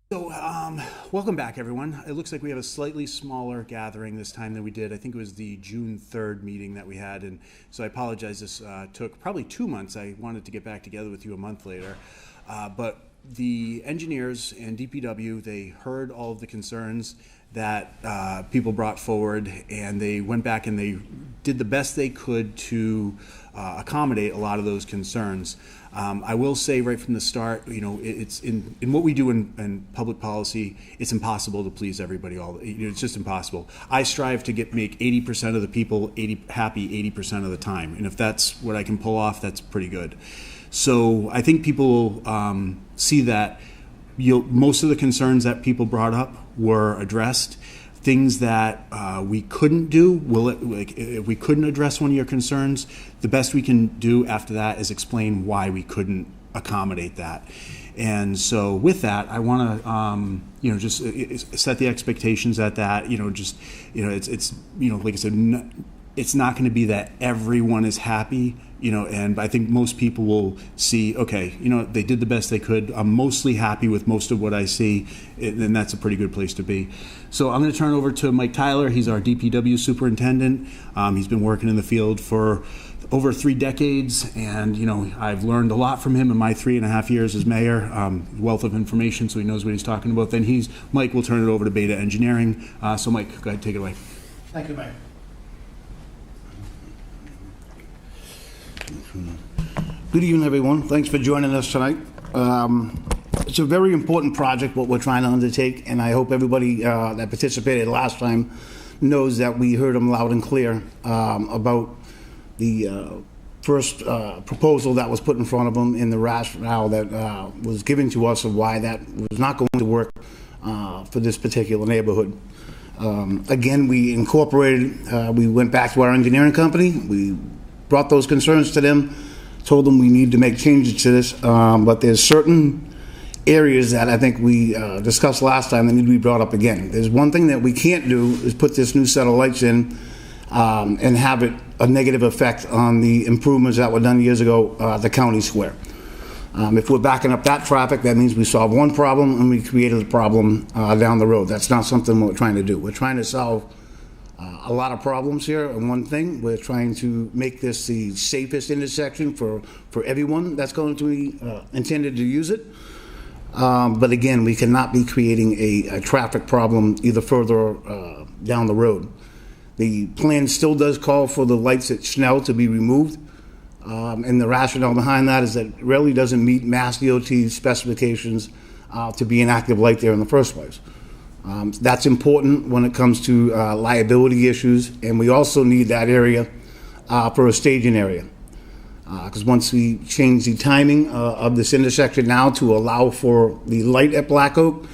So, welcome back, everyone. It looks like we have a slightly smaller gathering this time than we did. I think it was the June 3rd meeting that we had, and so I apologize. This took probably 2 months. I wanted to get back together with you a month later, but the engineers and DPW, they heard all of the concerns that people brought forward, and they went back and they did the best they could to accommodate a lot of those concerns. I will say right from the start, it's in what we do in public policy, it's impossible to please everybody. It's just impossible. I strive to make 80% of the people happy 80% of the time, and if that's what I can pull off, that's pretty good. So I think people see that most of the concerns that people brought up were addressed. Things that we couldn't do, if we couldn't address one of your concerns, the best we can do after that is explain why we couldn't accommodate that. And so with that, I want to, just set the expectations at that. It's like I said, it's not going to be that everyone is happy, and I think most people will see, okay, they did the best they could. I'm mostly happy with most of what I see, and that's a pretty good place to be. So I'm going to turn it over to Mike Tyler. He's our DPW superintendent. He's been working in the field for over 3 decades, and I've learned a lot from him in my 3.5 years as mayor. Wealth of information, so he knows what he's talking about. Then Mike will turn it over to Beta Engineering. So Mike, go ahead, take it away. Thank you, Mayor. Good evening, everyone. Thanks for joining us tonight. It's a very important project, what we're trying to undertake, and I hope everybody that participated last time knows that we heard them loud and clear about the first proposal that was put in front of them and the rationale that was given to us of why that was not going to work for this particular neighborhood. Again, we incorporated, we went back to our engineering company, we brought those concerns to them, told them we need to make changes to this, but there's certain areas that I think we discussed last time that need to be brought up again. There's one thing that we can't do is put this new set of lights in and have it a negative effect on the improvements that were done years ago at the county square. If we're backing up that traffic, that means we solve one problem and we created a problem down the road. That's not something we're trying to do. We're trying to solve a lot of problems here, and one thing, we're trying to make this the safest intersection for everyone that's going to be intended to use it. But again, we cannot be creating a traffic problem either further down the road. The plan still does call for the lights at Schnell to be removed, and the rationale behind that is that it really doesn't meet Mass DOT specifications to be an active light there in the first place. That's important when it comes to liability issues, and we also need that area for a staging area. Because once we change the timing of this intersection now to allow for the light at Black Oak,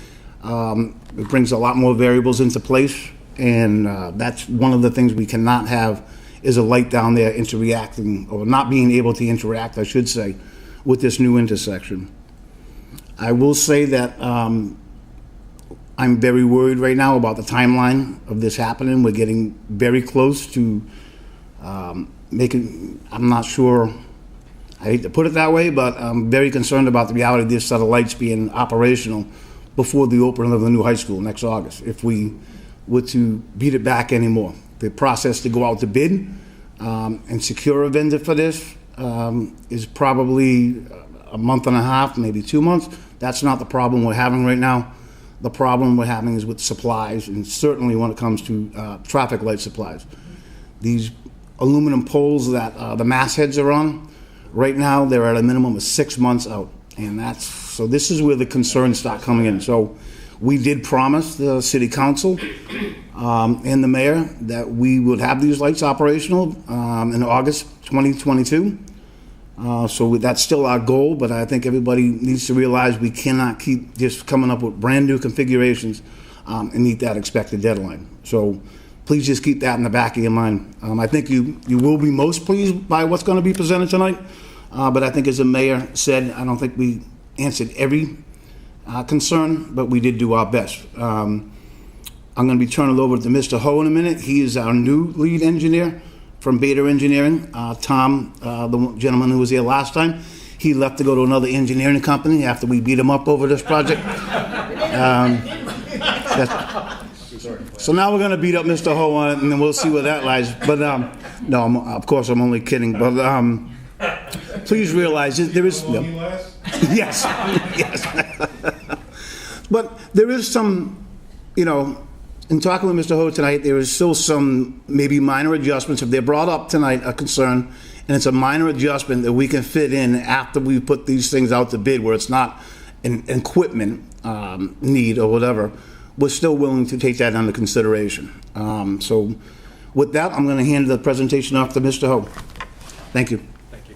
it brings a lot more variables into place, and that's one of the things we cannot have is a light down there interacting, or not being able to interact, I should say, with this new intersection. I will say that I'm very worried right now about the timeline of this happening. We're getting very close to I'm not sure, I hate to put it that way, but I'm very concerned about the reality of this set of lights being operational before the opening of the new high school next August, if we were to beat it back anymore. The process to go out to bid and secure a vendor for this is probably a month and a half, maybe 2 months. That's not the problem we're having right now. The problem we're having is with supplies, and certainly when it comes to traffic light supplies. These aluminum poles that the mastheads are on, right now they're at a minimum of 6 months out, and so this is where the concerns start coming in. So we did promise the city council and the mayor that we would have these lights operational in August 2022. So that's still our goal, but I think everybody needs to realize we cannot keep just coming up with brand new configurations and meet that expected deadline. So please just keep that in the back of your mind. I think you will be most pleased by what's going to be presented tonight, but I think as the mayor said, I don't think we answered every concern, but we did do our best. I'm going to be turning it over to Mr. Ho in a minute. He is our new lead engineer from Beta Engineering. Tom, the gentleman who was here last time, he left to go to another engineering company after we beat him up over this project. So now we're going to beat up Mr. Ho on it, and then we'll see where that lies. But no, of course, I'm only kidding. But please realize there is. Yes, yes. But there is some, in talking with Mr. Ho tonight, there is still some maybe minor adjustments. If they're brought up tonight, a concern, and it's a minor adjustment that we can fit in after we put these things out to bid, where it's not an equipment need or whatever, we're still willing to take that under consideration. So with that, I'm going to hand the presentation off to Mr. Ho. Thank you. Thank you.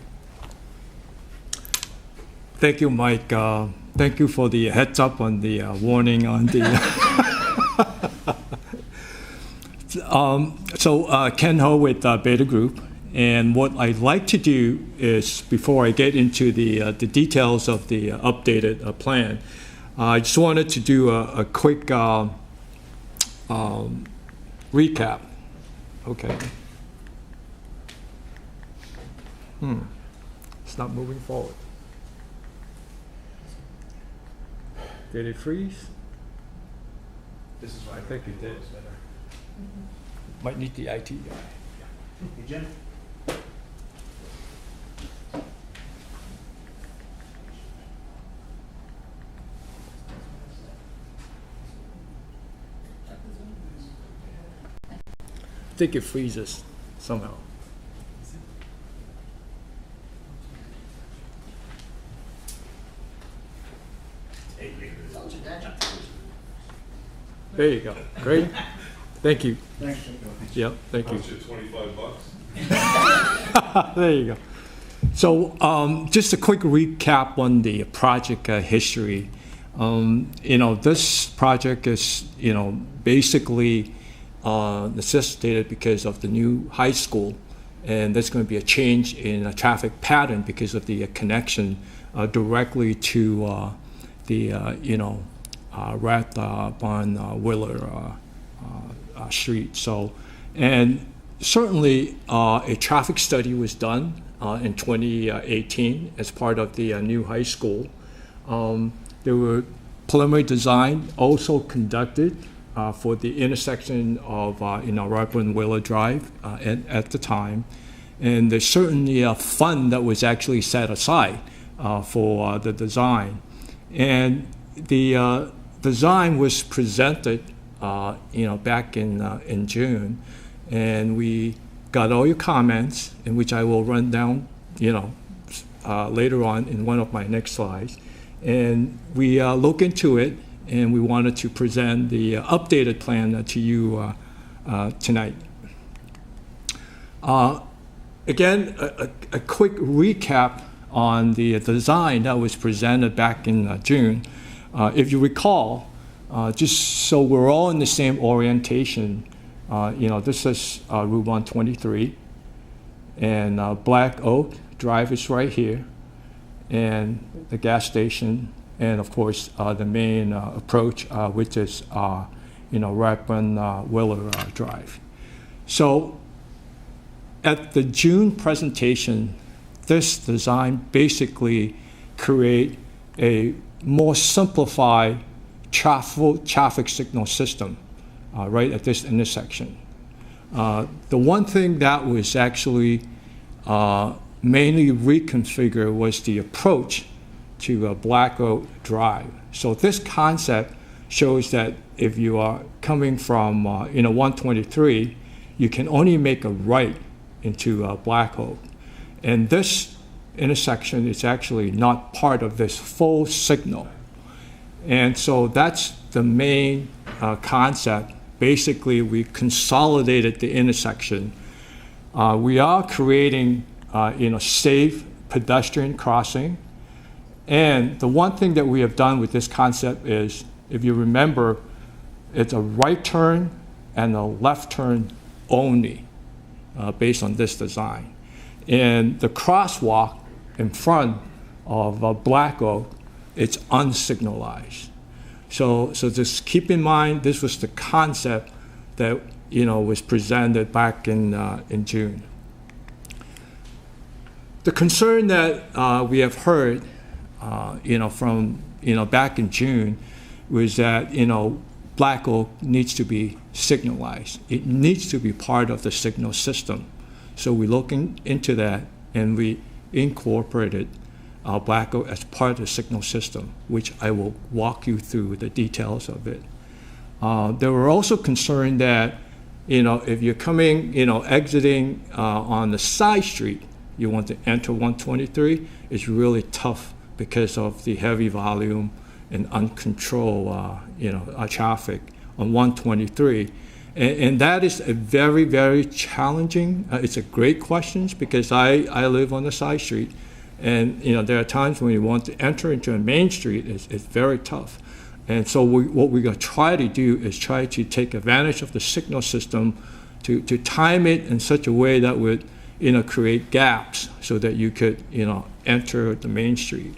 Thank you, Mike. Thank you for the heads up on the warning on the. Ken Ho with Beta Group, and what I'd like to do is, before I get into the details of the updated plan, I just wanted to do a quick recap. Okay. It's not moving forward. Did it freeze? This is why I think it did. Might need the IT guy. Hey, Jim. I think it freezes somehow. There you go. Great. Thank you. Thanks. Yep, thank you. $25. There you go. So just a quick recap on the project history. This project is, basically necessitated because of the new high school, and there's going to be a change in a traffic pattern because of the connection directly to the Rathbun Willard street. So, and certainly a traffic study was done in 2018 as part of the new high school. There were preliminary design also conducted for the intersection of Rathbun Willard Drive at the time, and there's certainly a fund that was actually set aside for the design, and the design was presented back in June, and we got all your comments, in which I will run down later on in one of my next slides, and we look into it. And we wanted to present the updated plan to you tonight. Again, a quick recap on the design that was presented back in June. If you recall, just so we're all in the same orientation, this is Route 123, and Black Oak Drive is right here, and the gas station, and of course the main approach, which is Rathbun Willard Drive. So at the June presentation, this design basically create a more simplified traffic signal system right at this intersection. The one thing that was actually mainly reconfigured was the approach to Black Oak Drive. So this concept shows that if you are coming from 123, you can only make a right into Black Oak. And this intersection is actually not part of this full signal. And so that's the main concept. Basically, we consolidated the intersection. We are creating safe pedestrian crossing. And the one thing that we have done with this concept is, if you remember, it's a right turn and a left turn only based on this design. And the crosswalk in front of Black Oak, it's unsignalized. So just keep in mind, this was the concept that was presented back in June. The concern that we have heard, from back in June, was that, Black Oak needs to be signalized. It needs to be part of the signal system. So we're looking into that, and we incorporated Black Oak as part of the signal system, which I will walk you through the details of it. They were also concerned that, if you're coming, exiting on the side street, you want to enter 123, it's really tough because of the heavy volume and uncontrolled, traffic on 123. And that is a very, very challenging, it's a great question because I live on the side street. And, there are times when you want to enter into a main street, it's very tough. And so what we're going to try to do is try to take advantage of the signal system to time it in such a way that would, create gaps so that you could, enter the main street.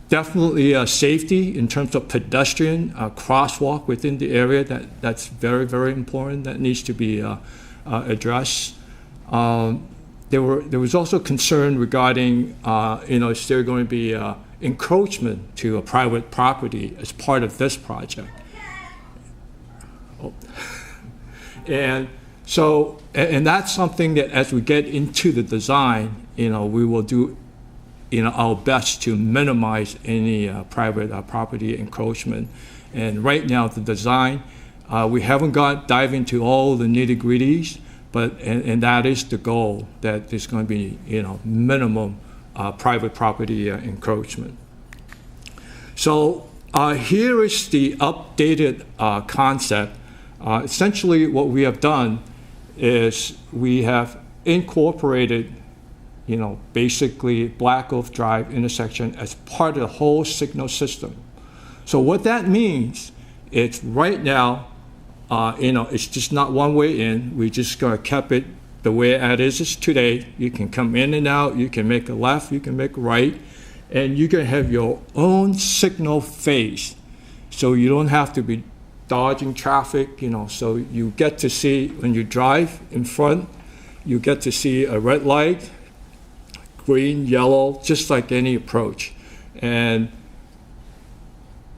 Definitely safety in terms of pedestrian crosswalk within the area, that's very, very important. That needs to be addressed. There was also concern regarding, is there going to be encroachment to a private property as part of this project? Oh. And so, and that's something that as we get into the design, we will do, our best to minimize any private property encroachment. And right now, the design, we haven't dive into all the nitty-gritties, but and that is the goal, that there's going to be, minimum private property encroachment. So here is the updated concept. Essentially, what we have done is we have incorporated, basically Black Oak Drive intersection as part of the whole signal system. So what that means, it's right now, it's just not one way in. We just kept it the way it is today. You can come in and out, you can make a left, you can make a right, and you can have your own signal phase. So you don't have to be dodging traffic, so you get to see when you drive in front, you get to see a red light, green, yellow, just like any approach. And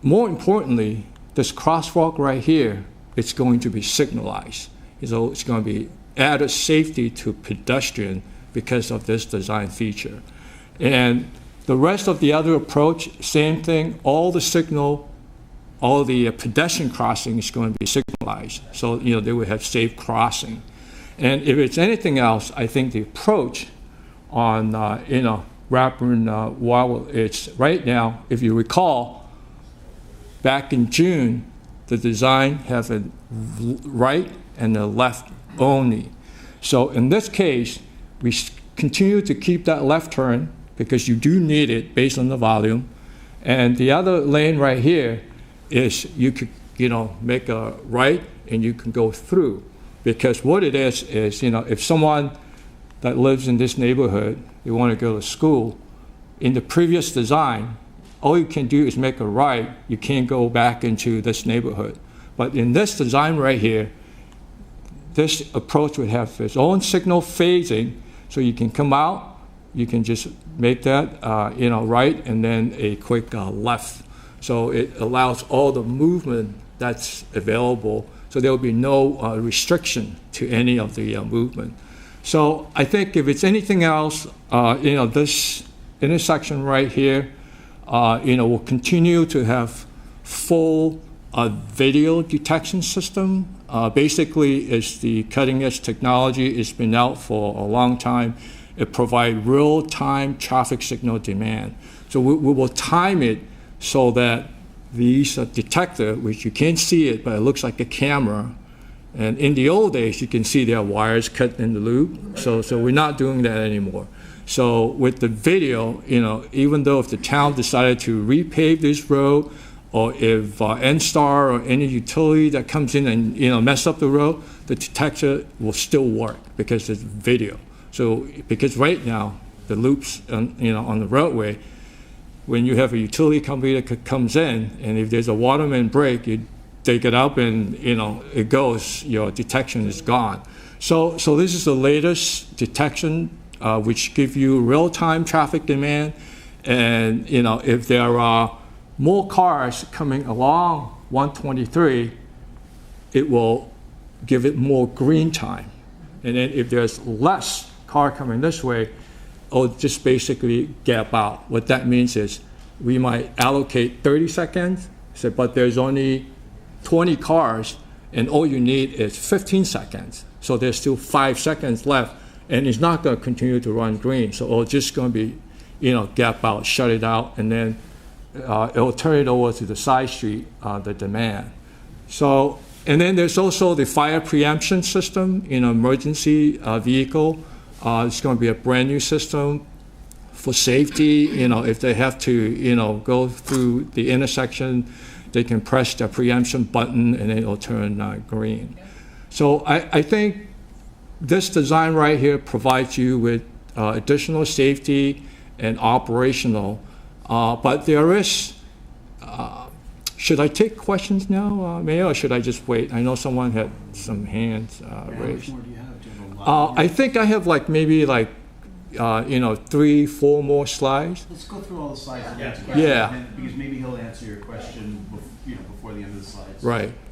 more importantly, this crosswalk right here, it's going to be signalized. So it's going to be added safety to pedestrian because of this design feature. And the rest of the other approach, same thing, all the pedestrian crossing is going to be signalized. So, they will have safe crossing. And if it's anything else, I think the approach on, Rathbun Willard, it's right now, if you recall, back in June, the design has a right and a left only. So in this case, we continue to keep that left turn because you do need it based on the volume. And the other lane right here is you could, make a right and you can go through. Because what it is, if someone that lives in this neighborhood, they want to go to school, in the previous design, all you can do is make a right. You can't go back into this neighborhood. But in this design right here, this approach would have its own signal phasing, so you can come out, you can just make that, right, and then a quick left. So it allows all the movement that's available, so there will be no restriction to any of the movement. So I think if it's anything else, this intersection right here, we'll continue to have full video detection system. Basically, it's the cutting edge technology. It's been out for a long time. It provides real-time traffic signal demand. So we will time it so that these detector, which you can't see it, but it looks like a camera. And in the old days, you can see there are wires cut in the loop. So we're not doing that anymore. So with the video, even though if the town decided to repave this road, or if N-Star or any utility that comes in and mess up the road, the detector will still work because it's video. So because right now the loops on the roadway, when you have a utility company that comes in, and if there's a water main break, you take it up and it goes, your detection is gone. So this is the latest detection, which give you real-time traffic demand, and if there are more cars coming along 123, it will give it more green time. And then if there's less car coming this way, it'll just basically gap out. What that means is we might allocate 30 seconds, but there's only 20 cars, and all you need is 15 seconds. So there's still 5 seconds left, and it's not going to continue to run green. So it's just going to be, gap out, shut it out, and then it'll turn it over to the side street, the demand. So, and then there's also the fire preemption system, emergency vehicle. It's going to be a brand new system for safety. If they have to, go through the intersection, they can press the preemption button and it'll turn green. So I think this design right here provides you with additional safety and operational, but there is, should I take questions now, Mayor, or should I just wait? I know someone had some hands raised. I think I have maybe 3, 4 more slides. Let's go through all the slides and answer questions. Yeah. Because maybe he'll answer your question before the end of the slides.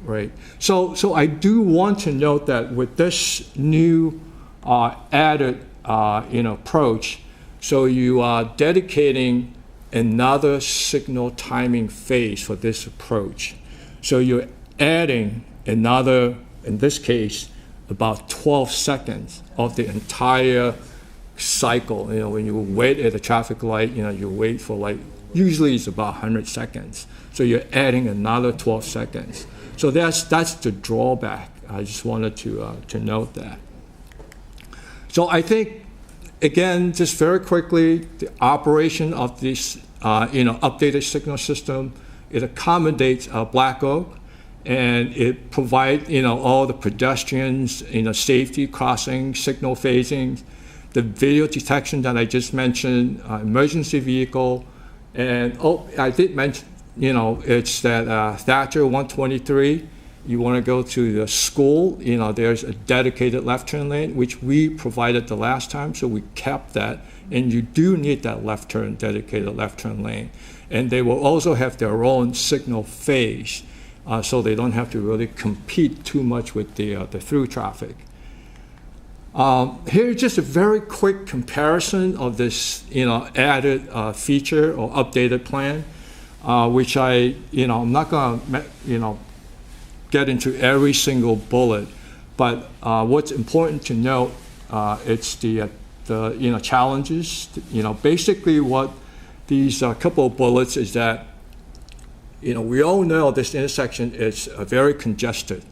Right. So I do want to note that with this new added approach, so you are dedicating another signal timing phase for this approach. So you're adding another, in this case, about 12 seconds of the entire cycle. When you wait at a traffic light, you wait for usually it's about 100 seconds. So you're adding another 12 seconds. So that's the drawback. I just wanted to note that. So I think, again, just very quickly, the operation of this updated signal system, it accommodates Black Oak, and it provides all the pedestrians safety, crossing, signal phasing, the video detection that I just mentioned, emergency vehicle, and I did mention it's that Thacher 123. You want to go to the school, there's a dedicated left turn lane, which we provided the last time, so we kept that. And you do need that dedicated left turn lane. And they will also have their own signal phase, so they don't have to really compete too much with the through traffic. Here's just a very quick comparison of this, added feature or updated plan, which I'm not going to, get into every single bullet, but what's important to note, it's the challenges. Basically what these couple of bullets is that, we all know this intersection is very congested.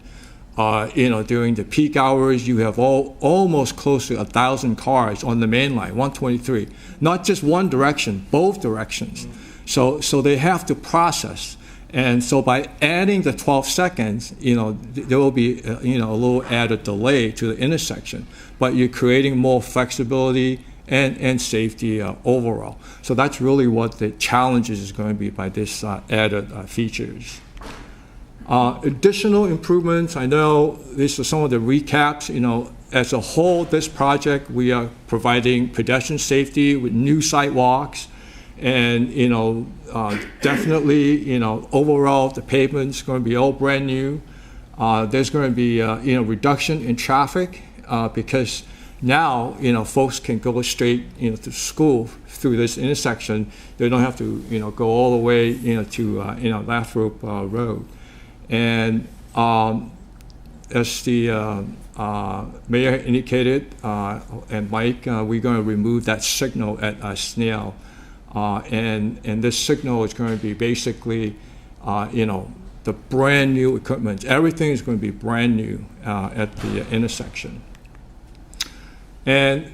During the peak hours, you have almost close to 1,000 cars on the main line, 123. Not just one direction, both directions. So they have to process. And so by adding the 12 seconds, there will be a little added delay to the intersection, but you're creating more flexibility and safety overall. So that's really what the challenges is going to be by this added features. Additional improvements, I know these are some of the recaps. As a whole, this project, we are providing pedestrian safety with new sidewalks, and definitely, overall the pavement's going to be all brand new. There's going to be reduction in traffic because now folks can go straight to school through this intersection. They don't have to go all the way to Lathrop Road. And as the mayor indicated, and Mike, we're going to remove that signal at Snail. And this signal is going to be basically, the brand new equipment. Everything is going to be brand new at the intersection. And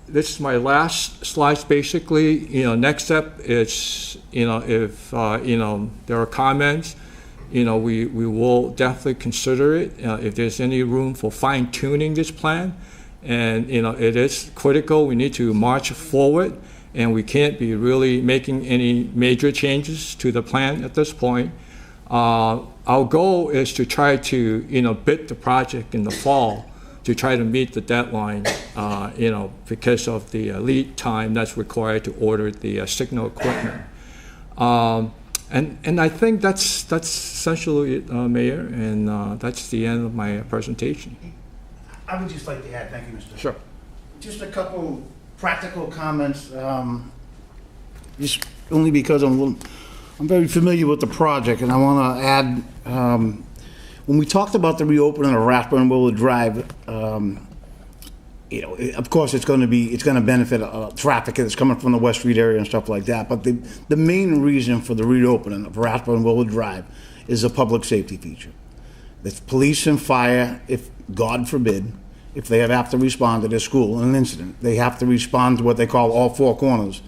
this is my last slide. Basically, next step is, if there are comments, we will definitely consider it if there's any room for fine tuning this plan. And it is critical. We need to march forward. And we can't be really making any major changes to the plan at this point. Our goal is to try to, bid the project in the fall to try to meet the deadline, because of the lead time that's required to order the signal equipment. And I think that's essentially it, Mayor, and that's the end of my presentation. I would just like to add, thank you, Mr. Sure. Just a couple practical comments, just only because I'm very familiar with the project, and I want to add, when we talked about the reopening of Rathbun Willard Drive, of course, it's going to benefit traffic that's coming from the West Street area and stuff like that. But the main reason for the reopening of Rathbun Willard Drive is a public safety feature. The police and fire, if God forbid, if they have to respond to their school in an incident, they have to respond to what they call all four corners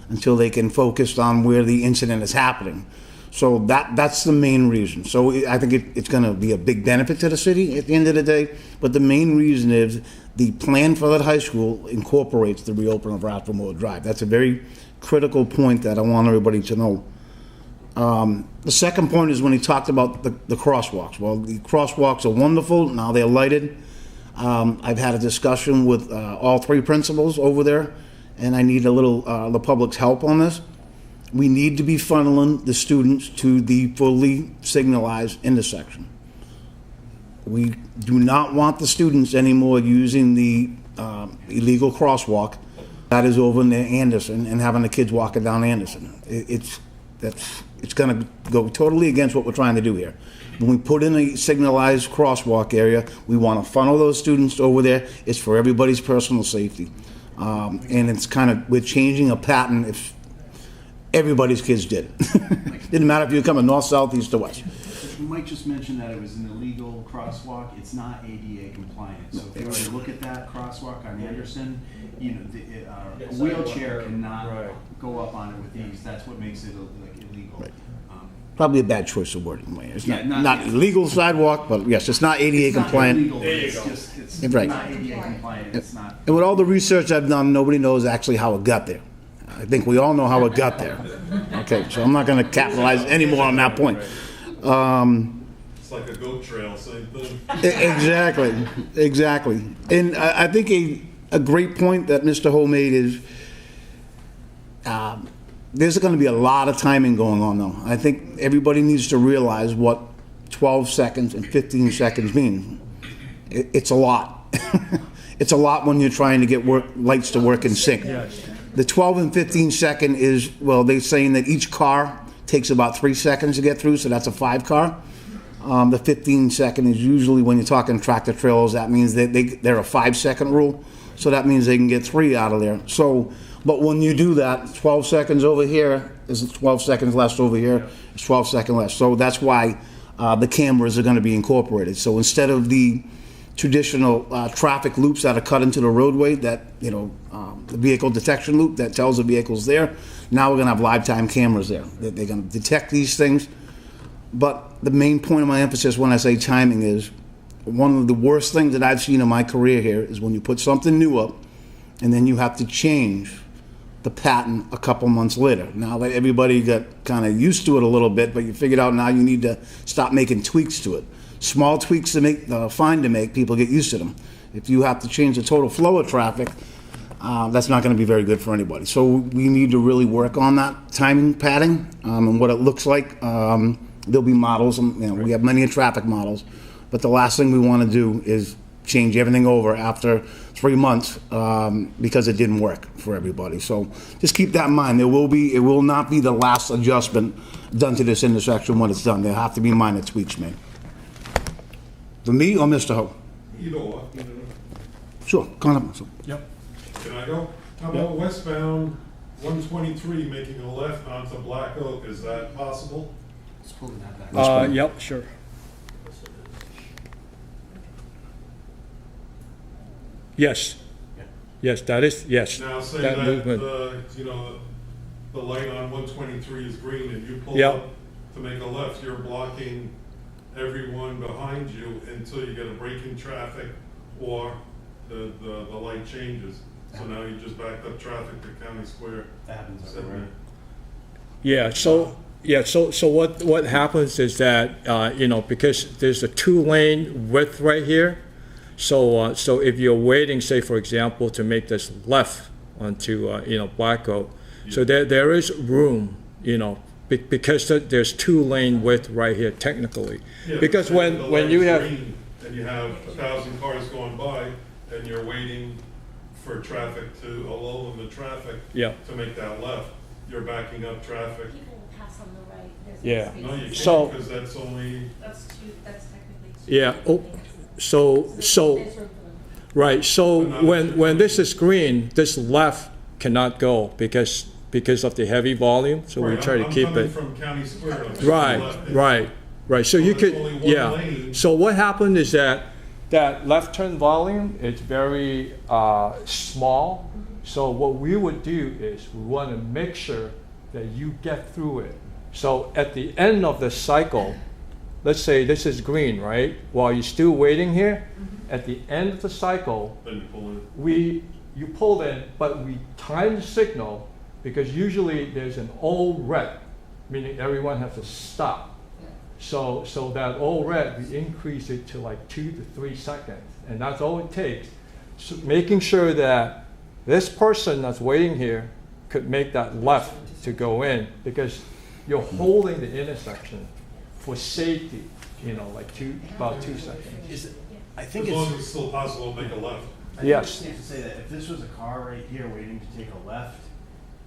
until they can focus on where the incident is happening. So that's the main reason. So I think it's going to be a big benefit to the city at the end of the day. But the main reason is the plan for that high school incorporates the reopening of Rathbun Willard Drive. That's a very critical point that I want everybody to know. The second point is when he talked about the crosswalks. Well, the crosswalks are wonderful. Now they're lighted. I've had a discussion with all three principals over there, and I need a little the public's help on this. We need to be funneling the students to the fully signalized intersection. We do not want the students anymore using the illegal crosswalk that is over near Anderson and having the kids walking down Anderson. It's going to go totally against what we're trying to do here. When we put in a signalized crosswalk area, we want to funnel those students over there. It's for everybody's personal safety. And it's we're changing a pattern if everybody's kids did it. Didn't matter if you were coming north, south, east, or west. You might just mention that it was an illegal crosswalk. It's not ADA compliant. So if you were to look at that crosswalk on Anderson, a wheelchair cannot go up on it with ease. That's what makes it illegal. Right. Probably a bad choice of wording. It's not illegal sidewalk, but yes, it's not ADA compliant. Illegal, it's right. not ADA compliant. It's not. And with all the research I've done, nobody knows actually how it got there. I think we all know how it got there. Okay, so I'm not going to capitalize any more on that point. It's like a goat trail, same thing. Exactly. And I think a great point that Mr. Ho made is there's going to be a lot of timing going on, though. I think everybody needs to realize what 12 seconds and 15 seconds mean. It's a lot. It's a lot when you're trying to get lights to work in sync. The 12 and 15 second is, well, they're saying that each car takes about 3 seconds to get through, so that's a 5 car. The 15 second is usually when you're talking tractor trailers, that means that they're a 5 second rule, so that means they can get 3 out of there. So, but when you do that, 12 seconds over here is 12 seconds less over here, it's 12 seconds less. So that's why the cameras are going to be incorporated. So instead of the traditional traffic loops that are cut into the roadway, that the vehicle detection loop that tells the vehicle's there, now we're going to have live time cameras there. They're going to detect these things. But the main point of my emphasis when I say timing is one of the worst things that I've seen in my career here is when you put something new up and then you have to change the pattern a couple months later. Now that everybody got kind of used to it a little bit, but you figured out now you need to stop making tweaks to it. Small tweaks to make, fine to make, people get used to them. If you have to change the total flow of traffic, that's not going to be very good for anybody. So we need to really work on that timing pattern and what it looks like. There'll be models, and we have many traffic models, but the last thing we want to do is change everything over after 3 months because it didn't work for everybody. So just keep that in mind. It will not be the last adjustment done to this intersection when it's done. There have to be minor tweaks made. For me or Mr. Ho? Either or. Sure, come on. Yep. Can I go? How about westbound 123 making a left onto Black Oak? Is that possible? Let's pull that back. Yep, sure. Yes. Yes, that is, yes. Now say that that movement. the light on 123 is green and you pull Yep. up to make a left, you're blocking everyone behind you until you get a break in traffic or the light changes. So now you just backed up traffic to County Square. That happens everywhere. Yeah, so what happens is that, because there's a 2-lane width right here, so if you're waiting, say, for example, to make this left onto, Black Oak, so there is room, because there's 2 lane width right here technically. Yeah, Because but the when you light's have, green and you have 1,000 cars going by, and you're waiting for traffic to, a lull in the traffic Yeah. to make that left, you're backing up traffic. People will pass on the right. There's Yeah. spaces. No, you So- can't, because that's only, That's technically two. yeah, oh, so, There's room for them. right, so But not when this is green, this left cannot go because of the heavy volume, so we Right, try to I'm keep coming it. from County Square. I'm just Right, left. right, so you there's could, only one yeah. lane. So what happened is that left turn volume is very small, so what we would do is we want to make sure that you get through it. So at the end of the cycle, let's say this is green, right? While you're still waiting here, at the end of the cycle, Then you pull in. you pull in, but we time the signal because usually there's an old red, meaning everyone has to stop. So that old red, we increase it to like 2 to 3 seconds, and that's all it takes. So making sure that this person that's waiting here could make that left to go in because you're holding the intersection for safety, like about 2 seconds. I think As long as it's, it's still possible to make a left. I think Yes. it's safe to say that if this was a car right here waiting to take a left,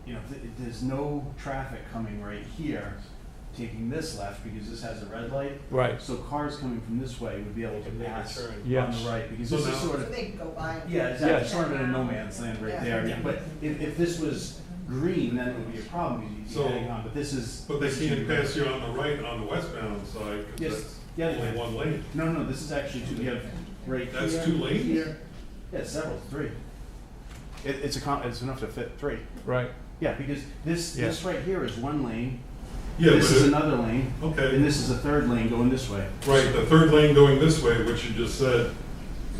if there's no traffic coming right here, taking this left because this has a red light. Right. So cars coming from this way would be able to pass on Yes. the right, because So this is now- sort So of, they can go by. and- yeah, exactly, Yes. sort of in a no man's land right Yeah. there. But if this was green, then it would be a problem, because you'd So- be heading on, but this is. But they can't pass you on the right, on the westbound side, Yes. because Yeah, that's only one lane. No, this is actually two, you have right here. That's 2 lanes? Here. Yeah, several, 3. It's enough to fit 3. Right. Yeah, because this right here is 1 lane, Yeah, this but is it- another lane, and Okay, this is a 3rd lane going this way. right, the 3rd lane going this way, which you just said,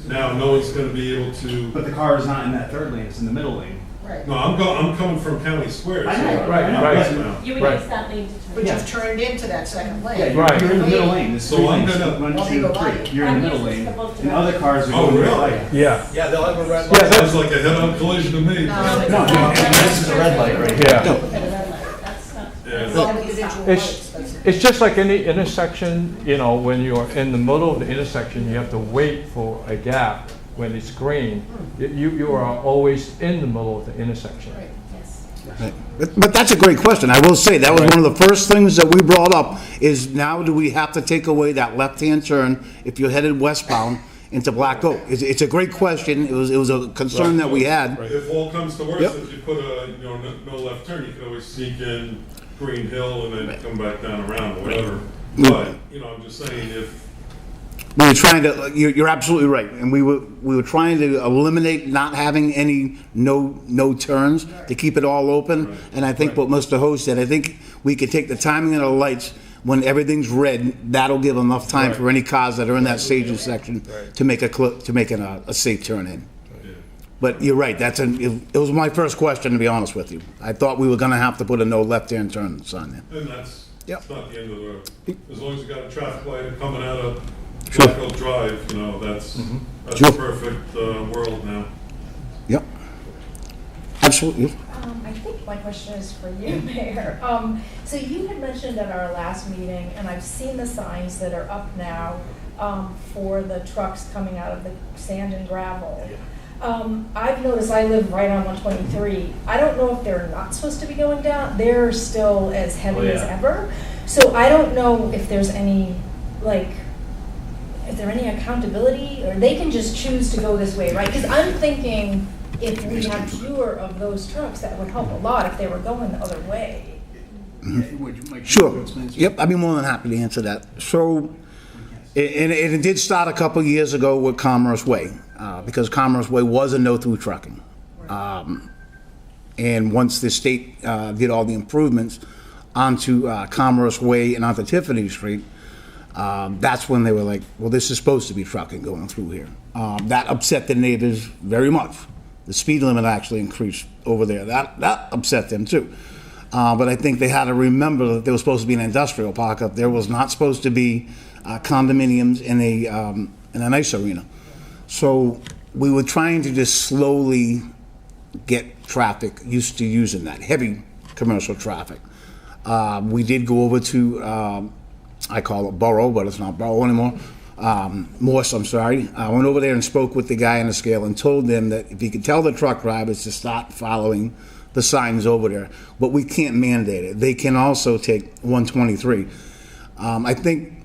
now no one's gonna be able to, But the car is not in that 3rd lane, it's in the middle lane. Right. no, I'm coming from County Square. so I know, right, I know, right. westbound. You would Right. use that lane to turn. But Yeah. you've turned into that second lane. Yeah, Right. you're in the middle lane, there's So 3 I'm lanes, gonna- 1, Well, they 2, go by 3. you. You're in the I'm middle used lane, to both and other cars are Oh, going the really? right. Yeah. Yeah, they'll have a red Yeah, light. Sounds like a head-on collision to me. No, and this is a red light right here. Yeah. Look at a red light. That's not. Yeah. that's All not- individual It's, lights, that's it. it's just like any intersection, when you're in the middle of the intersection, you have to wait for a gap when it's green. You are always in the middle of the intersection. Right. Yes. But that's a great question. I will say, that was one of the first things that we brought up, is now do we have to take away that left-hand turn if you're headed westbound into Black Oak? It's a great question. It was a concern that we had. If all comes to worse, Yep. if you put a, no left turn, you can always sneak in Green Hill and then come back down around or whatever. But, I'm just saying, if, We were trying to, you're absolutely right, and we were trying to eliminate not having any no turns, to keep it all open. Right. And I think what Mr. Ho said, I think we could take the timing of the lights, when everything's red, that'll give enough time for any cars that are in that staging section to make a safe turn in. yeah. But you're right, it was my first question, to be honest with you. I thought we were gonna have to put a no left-hand turn sign there. And that's Yep. not the end of the road. As long as you got a traffic light coming out of Sure. Black Oak Drive, that's Sure. a perfect world now. Yep. Absolutely. I think my question is for you, Mayor. So you had mentioned at our last meeting, and I've seen the signs that are up now for the trucks coming out of the sand and gravel. I've noticed, I live right on 123. I don't know if they're not supposed to be going down. They're still as heavy as ever. So I don't know if there's any, is there any accountability, or they can just choose to go this way, right? Because I'm thinking if we have fewer of those trucks, that would help a lot if they were going the other way. Sure. Yep, I'd be more than happy to answer that. So, and it did start a couple of years ago with Commerce Way, because Commerce Way was a no-through trucking. And once the state did all the improvements onto Commerce Way and onto Tiffany Street, that's when they were like, well, this is supposed to be trucking going through here. That upset the neighbors very much. The speed limit actually increased over there. That upset them too. But I think they had to remember that there was supposed to be an industrial park up there. Was not supposed to be condominiums in an ice arena. So we were trying to just slowly get traffic used to using that, heavy commercial traffic. We did go over to, I call it Borough, but it's not Borough anymore. Morse, I'm sorry. I went over there and spoke with the guy on the scale and told them that if he could tell the truck drivers to start following the signs over there, but we can't mandate it. They can also take 123. I think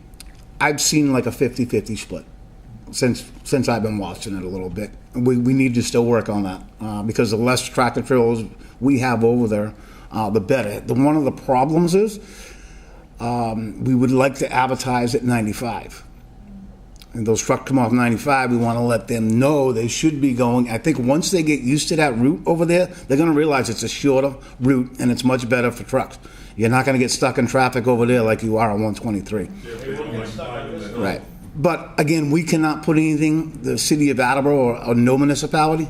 I've seen like a 50-50 split since I've been watching it a little bit. We need to still work on that because the less tractor trailers we have over there, the better. One of the problems is we would like to advertise at 95. And those trucks come off 95, we want to let them know they should be going. I think once they get used to that route over there, they're going to realize it's a shorter route and it's much better for trucks. You're not going to get stuck in traffic over there like you are on 123. Right. But again, we cannot put anything, the city of Attleboro or no municipality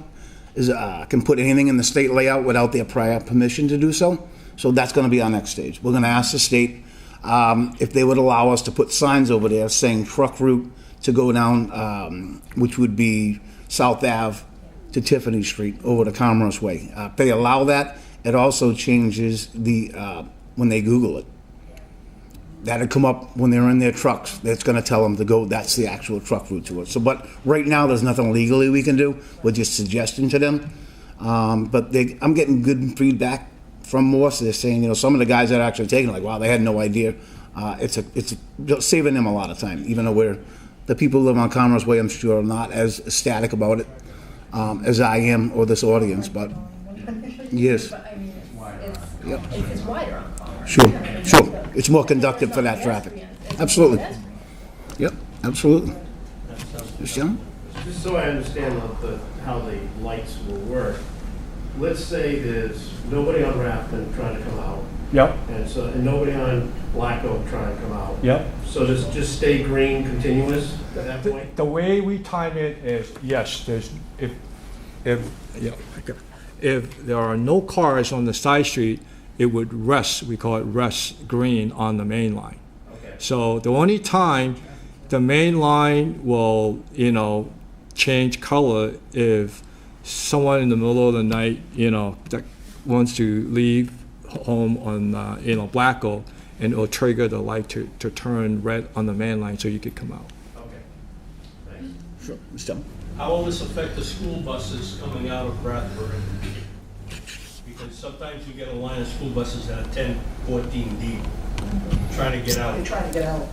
can put anything in the state layout without their prior permission to do so. So that's going to be our next stage. We're going to ask the state if they would allow us to put signs over there saying truck route to go down, which would be South Ave to Tiffany Street over to Commerce Way. If they allow that, it also changes the when they Google it. That'll come up when they're in their trucks. That's going to tell them to go. That's the actual truck route to it. So, but right now there's nothing legally we can do. We're just suggesting to them. But I'm getting good feedback from Morse. They're saying, some of the guys that are actually taking it, like, wow, they had no idea. It's saving them a lot of time, even though the people who live on Commerce Way, I'm sure, are not as ecstatic about it as I am or this audience. But yes, But I mean, Yep. it's wider on Commerce. Sure. It's more conductive for that traffic. Absolutely. Yep, absolutely. Yes, gentlemen? Just so I understand how the lights will work, let's say there's nobody on Rathbun trying to come out, Yep, and nobody on Black Oak trying to come out. yep. So does it just stay green continuous at that point? The way we time it is, yes, if there are no cars on the side street, it would rest, we call it rest green on the main line. Okay. So the only time the main line will, change color if someone in the middle of the night, that wants to leave home on, Black Oak, and it'll trigger the light to turn red on the main line so you could come out. Okay. Thanks. Sure. Mr. Chairman. How will this affect the school buses coming out of Rathbun? Because sometimes you get a line of school buses that are 10, 14 deep, trying to get out. They're trying to get out.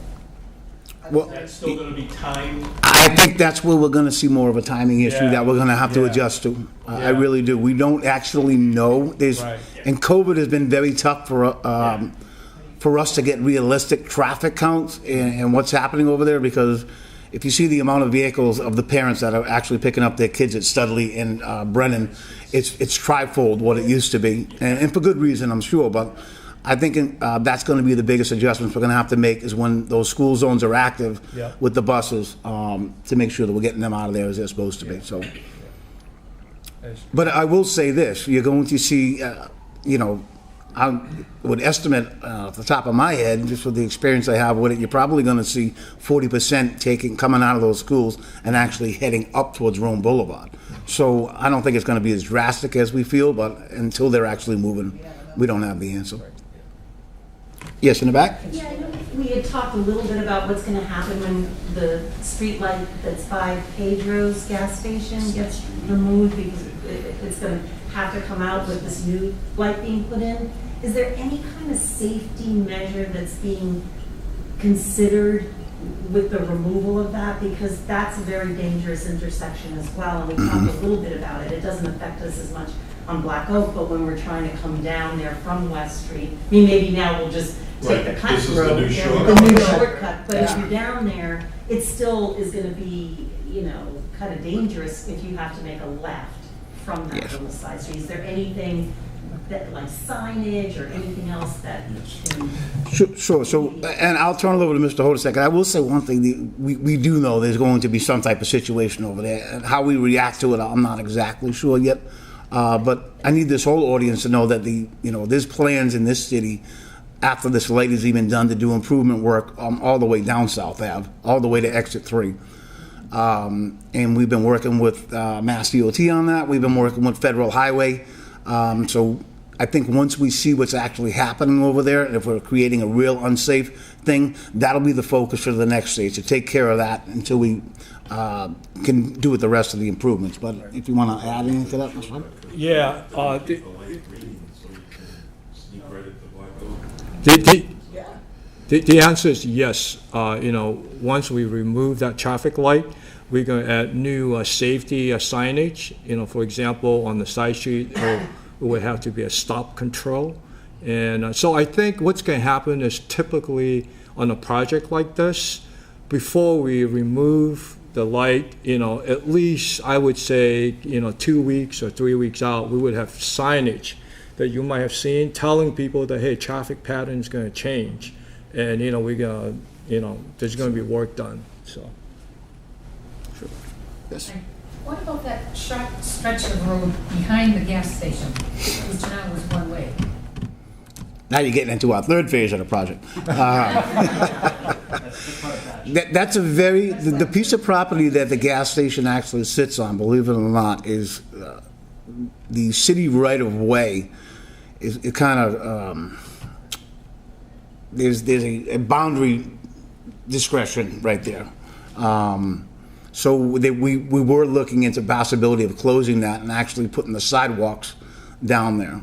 Well, That's still gonna be timed? I think that's where we're going to see more of a timing issue Yeah. that we're going to have to Yeah. adjust to. I Yeah. really do. We don't actually know. Right. And COVID has been very tough for us to get realistic traffic counts and what's happening over there, because if you see the amount of vehicles of the parents that are actually picking up their kids at Studley and Brennan, it's trifold what it used to be, and for good reason, I'm sure. But I think that's going to be the biggest adjustments we're going to have to make is when those school zones are active Yeah. with the buses to make sure that we're getting them out of there as they're supposed to be. So, but I will say this: you're going to see, I would estimate off the top of my head, just with the experience I have with it, you're probably going to see 40% coming out of those schools and actually heading up towards Rome Boulevard. So I don't think it's going to be as drastic as we feel, but until they're actually moving, we don't have the answer. Yes, in the back? Yeah, I know we had talked a little bit about what's gonna happen when the street light that's by Pedro's gas station gets removed, because it's gonna have to come out with this new light being put in. Is there any kind of safety measure that's being considered with the removal of that? Because that's a very dangerous intersection as well, and we talked a little bit about it. It doesn't affect us as much on Black Oak, but when we're trying to come down there from West Street, I mean, maybe now we'll just take the cut This is the road, new shortcut. the new shortcut, but if you're down there, it still is gonna be, kind of dangerous if you have to make a left from that Yes. little side street. Is there anything that, like signage or anything else that can? Sure. So, and I'll turn it over to Mr. Hodesek. I will say one thing: we do know there's going to be some type of situation over there, and how we react to it, I'm not exactly sure yet. But I need this whole audience to know that there's plans in this city after this light is even done to do improvement work all the way down South Ave, all the way to Exit 3. And we've been working with Mass DOT on that. We've been working with Federal Highway. So I think once we see what's actually happening over there, and if we're creating a real unsafe thing, that'll be the focus for the next stage, to take care of that until we can do with the rest of the improvements. But if you want to add anything to that, Mr. Hunt? Yeah, The light green, so you can sneak right at the black dog. the answer is yes. Once we remove that traffic light, we're going to add new safety signage. For example, on the side street, it would have to be a stop control. And so I think what's going to happen is typically on a project like this, before we remove the light, at least I would say, 2 weeks or 3 weeks out, we would have signage that you might have seen telling people that, hey, traffic pattern is going to change. And, we're going to, there's going to be work done, so. Sure. Yes. What about that short stretch of road behind the gas station, which now is one way? Now you're getting into our third phase of the project. That's a the piece of property that the gas station actually sits on, believe it or not, is the city right-of-way. It kind of, there's a boundary discretion right there. So we were looking into possibility of closing that and actually putting the sidewalks down there.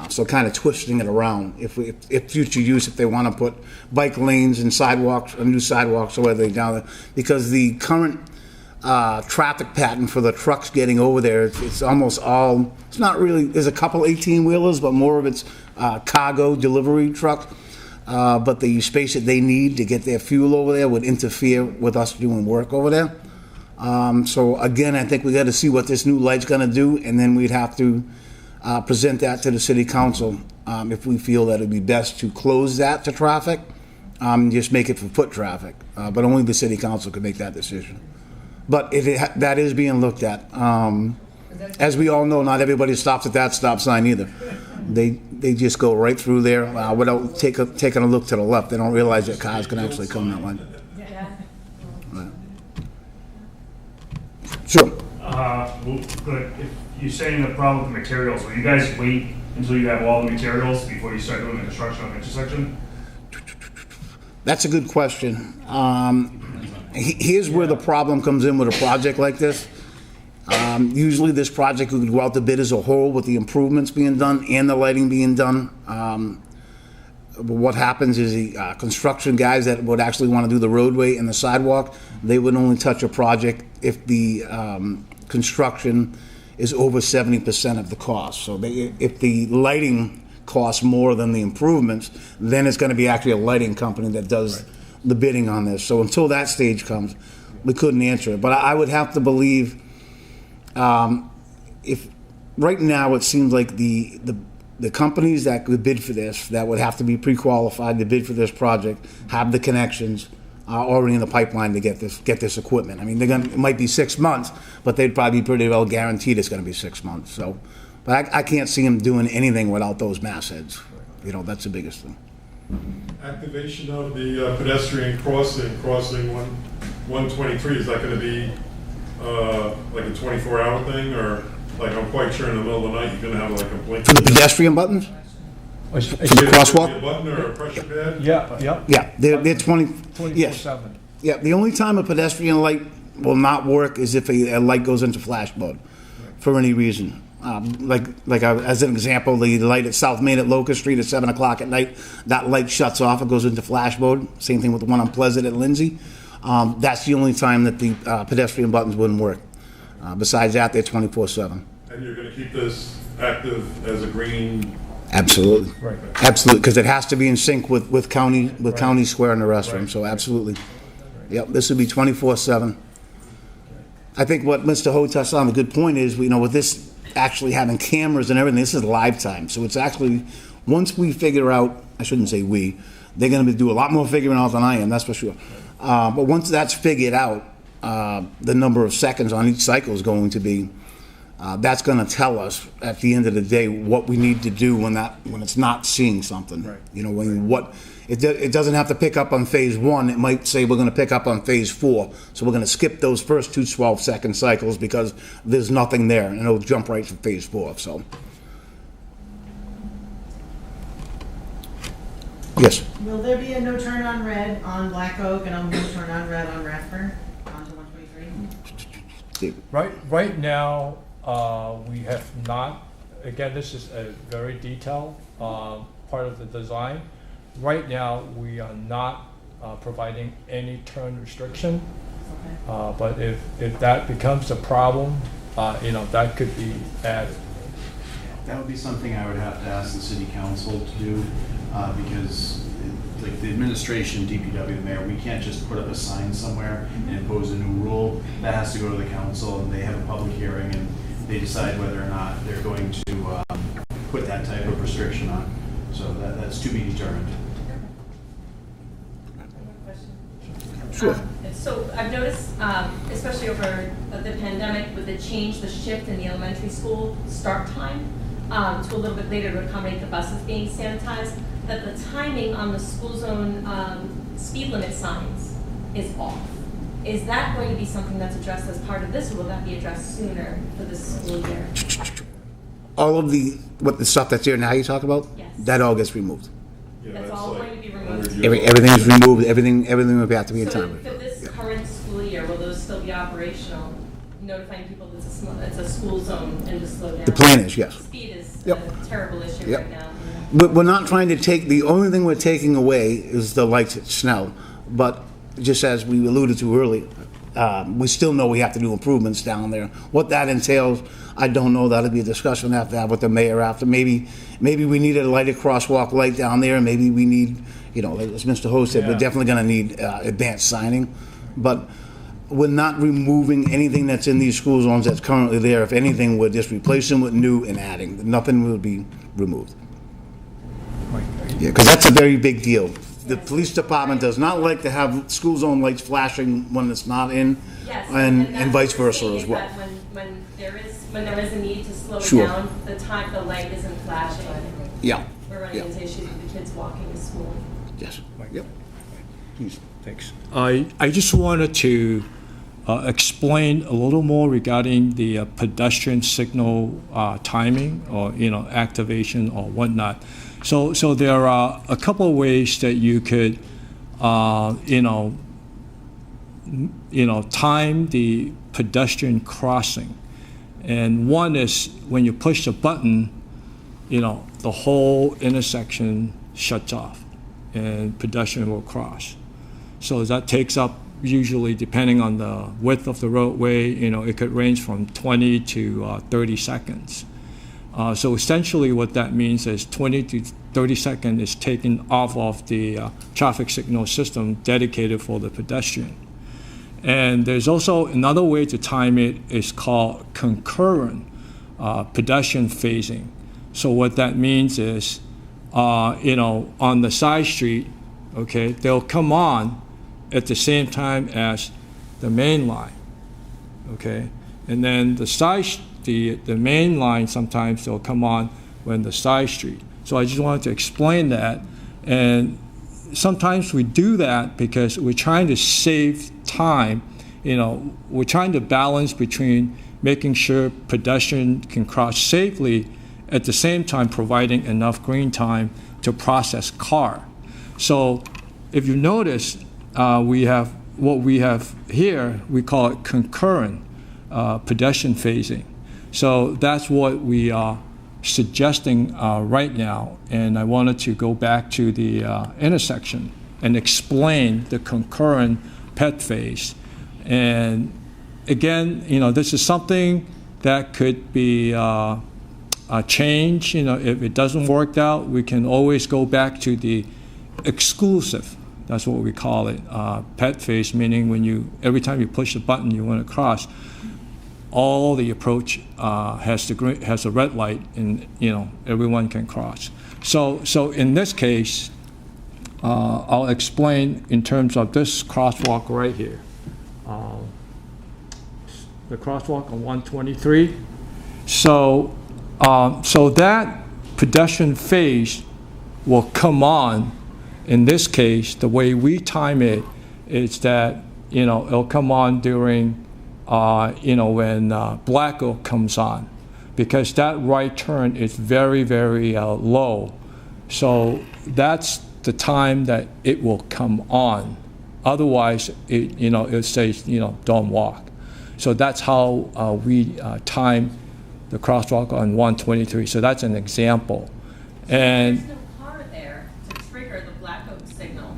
So kind of twisting it around if future use, if they want to put bike lanes and sidewalks, or new sidewalks or whether they down there, because the current traffic pattern for the trucks getting over there, it's almost all, it's not really, there's a couple 18-wheelers, but more of it's cargo delivery trucks. But the space that they need to get their fuel over there would interfere with us doing work over there. So again, I think we got to see what this new light's going to do, and then we'd have to present that to the city council if we feel that it'd be best to close that to traffic, just make it for foot traffic. But only the city council could make that decision. But if that is being looked at. As we all know, not everybody stops at that stop sign either. They just go right through there without taking a look to the left. They don't realize that cars can actually come that way. Right. Sure. Good. If you're saying the problem with the materials, will you guys wait until you have all the materials before you start doing the construction on the intersection? That's a good question. Here's where the problem comes in with a project like this. Usually this project would go out to bid as a whole with the improvements being done and the lighting being done. But what happens is the construction guys that would actually want to do the roadway and the sidewalk, they would only touch a project if the construction is over 70% of the cost. So if the lighting costs more than the improvements, then it's going to be actually a lighting company that does the bidding on this. So until that stage comes, we couldn't answer it. But I would have to believe, if right now it seems like the companies that could bid for this, that would have to be pre-qualified to bid for this project, have the connections already in the pipeline to get this equipment. I mean, it might be 6 months, but they'd probably be pretty well guaranteed it's going to be 6 months. So, but I can't see them doing anything without those mastheads. That's the biggest thing. Activation of the pedestrian crossing 123, is that going to be like a 24-hour thing, or like I'm quite sure in the middle of the night you're going to have like a blink? For the pedestrian buttons? For the crosswalk? A button or a pressure pad? Yeah. They're 20. Yes. 24/7. Yeah, the only time a pedestrian light will not work is if a light goes into flash mode for any reason. As an example, the light at South Main at Locust Street at 7 o'clock at night, that light shuts off, it goes into flash mode. Same thing with the one on Pleasant at Lindsay. That's the only time that the pedestrian buttons wouldn't work. Besides that, they're 24/7. And you're going to keep this active as a green? Absolutely. Right. Absolutely, because it has to be in sync with County Square and the restroom, so absolutely. Yep, this would be 24/7. I think what Mr. Ho touched on, a good point is, with this actually having cameras and everything, this is live time. So it's actually, once we figure out, I shouldn't say we, they're going to do a lot more figuring out than I am, that's for sure. But once that's figured out, the number of seconds on each cycle is going to be, that's going to tell us at the end of the day what we need to do when it's not seeing something. Right. It doesn't have to pick up on phase 1. It might say we're going to pick up on phase 4. So we're going to skip those first two 12-second cycles because there's nothing there, and it'll jump right to phase 4. So Yes. Will there be a no turn on red on Black Oak and a no turn on red on Rathbun onto 123? Right now, we have not, again, this is a very detailed part of the design. Right now, we are not providing any turn restriction. But if that becomes a problem, that could be added. That would be something I would have to ask the city council to do, because like the administration, DPW, the mayor, we can't just put up a sign somewhere and impose a new rule. That has to go to the council, and they have a public hearing, and they decide whether or not they're going to put that type of restriction on. So that's to be determined. Sure. So I've noticed, especially over the pandemic, with the change, the shift in the elementary school start time to a little bit later to accommodate the buses being sanitized, that the timing on the school zone speed limit signs is off. Is that going to be something that's addressed as part of this, or will that be addressed sooner for this school year? All of the stuff that's here now you talk about? Yes. That all gets removed. Yeah, That's that's all like going to be removed? Everything is removed, everything will have to be in So time. for this current school year, will those still be operational, notifying people that it's a school zone and to slow down? The plan is, yes. Speed is Yep. a terrible issue Yep. right now. But we're not trying to the only thing we're taking away is the lights at Snell. But just as we alluded to earlier, we still know we have to do improvements down there. What that entails, I don't know. That'll be a discussion I have to have with the mayor after. Maybe we need a lighted crosswalk light down there. Maybe we need, like as Mr. Ho said, we're definitely going to need advanced signing. But we're not removing anything that's in these school zones that's currently there. If anything, we're just replacing with new and adding. Nothing will be removed. Yeah, because that's a very big deal. The police department does not like to have school zone lights flashing when it's not in, Yes, and that's vice what we're versa seeing as is well. that when there is a need to slow Sure. down, the light isn't flashing. Yeah. We're running into issues with the kids walking to school. Yes. Yep. Please. Thanks. I just wanted to explain a little more regarding the pedestrian signal timing or, activation or whatnot. So there are a couple of ways that you could, time the pedestrian crossing. And one is when you push the button, the whole intersection shuts off and pedestrian will cross. So that takes up, usually depending on the width of the roadway, it could range from 20 to 30 seconds. So essentially what that means is 20 to 30 seconds is taken off of the traffic signal system dedicated for the pedestrian. And there's also another way to time it is called concurrent pedestrian phasing. So what that means is, on the side street, okay, they'll come on at the same time as the main line, okay? And then the main line, sometimes they'll come on when the side street. So I just wanted to explain that. And sometimes we do that because we're trying to save time. We're trying to balance between making sure pedestrians can cross safely, at the same time providing enough green time to process car. So if you notice, we have what we have here, we call it concurrent pedestrian phasing. So that's what we are suggesting right now. And I wanted to go back to the intersection and explain the concurrent ped phase. And again, this is something that could be changed. If it doesn't work out, we can always go back to the exclusive. That's what we call it. Ped phase, meaning every time you push the button you want to cross, all the approach has a red light, and everyone can cross. So in this case, I'll explain in terms of this crosswalk right here. The crosswalk on 123. So that pedestrian phase will come on. In this case, the way we time it is that it'll come on during when Black Oak comes on, because that right turn is very, very low. So that's the time that it will come on. Otherwise, it says, don't walk. So that's how we time the crosswalk on 123. So that's an example. And there's no car there to trigger the Black Oak signal.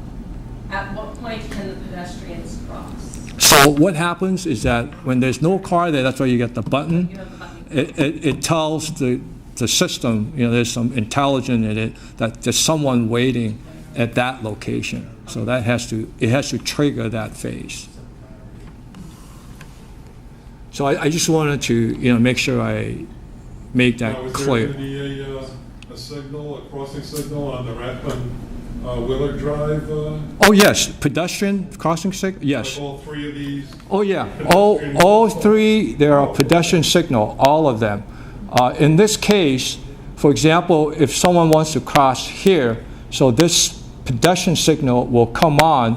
At what point can the pedestrians cross? so what happens is that when there's no car there, that's why you get the button. You have the button. It tells the system, there's some intelligence in it, that there's someone waiting at that location. So it has to trigger that phase. So I just wanted to, make sure I make that Now, is clear. there going to be a signal, a crossing signal on the Rathbun Willard Drive? Oh, yes, pedestrian crossing signal, yes. Like all three of these? Oh, yeah, all three, there are pedestrian signal, all of them. In this case, for example, if someone wants to cross here, so this pedestrian signal will come on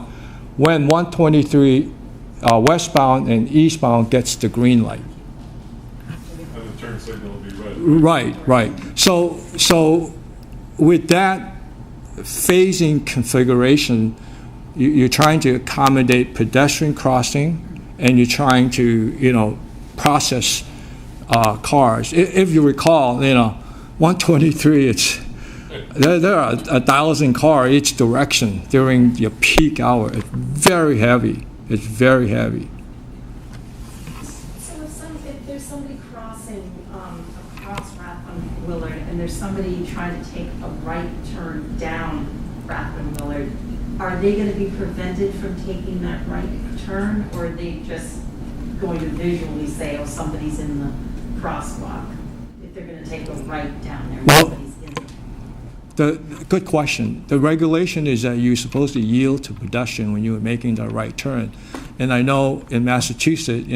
when 123 westbound and eastbound gets the green light. And the turn signal will be red. Right. So with that phasing configuration, you're trying to accommodate pedestrian crossing, and you're trying to, process cars. If you recall, 123, there are 1,000 cars each direction during your peak hour. It's very heavy. It's very heavy. So if there's somebody crossing across Rathbun Willard, and there's somebody trying to take a right turn down Rathbun Willard, are they going to be prevented from taking that right turn, or are they just going to visually say, oh, somebody's in the crosswalk, if they're going to take a right down there? Well, Somebody's in there. Good question. The regulation is that you're supposed to yield to pedestrian when you're making the right turn. And I know in Massachusetts,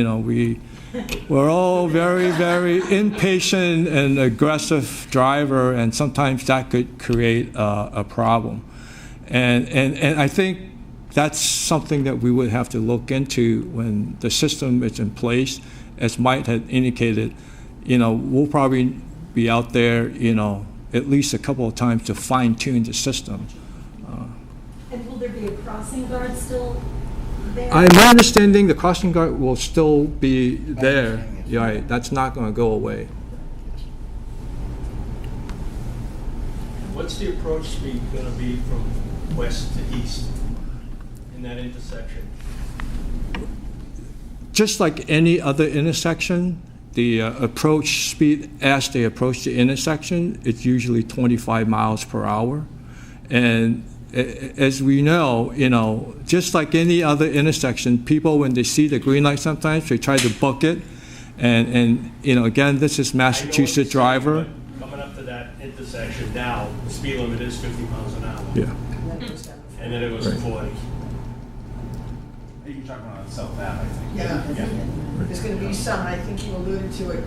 we're all very, very impatient and aggressive driver, and sometimes that could create a problem. And I think that's something that we would have to look into when the system is in place. As Mike had indicated, we'll probably be out there, at least a couple of times to fine-tune the system. And will there be a crossing guard still there? My understanding, the crossing guard will still be there. You're right, that's not going to go away. What's the approach speed going to be from west to east in that intersection? Just like any other intersection, the approach speed as they approach the intersection, it's usually 25 miles per hour. And as we know, just like any other intersection, people, when they see the green light sometimes, they try to book it. And again, this is Massachusetts driver. Coming up to that intersection now, the speed limit is 50 miles an hour. Yeah. And then it goes to 40. You're talking about South Ave, I think. Yeah. There's going to be some, and I think you alluded to it,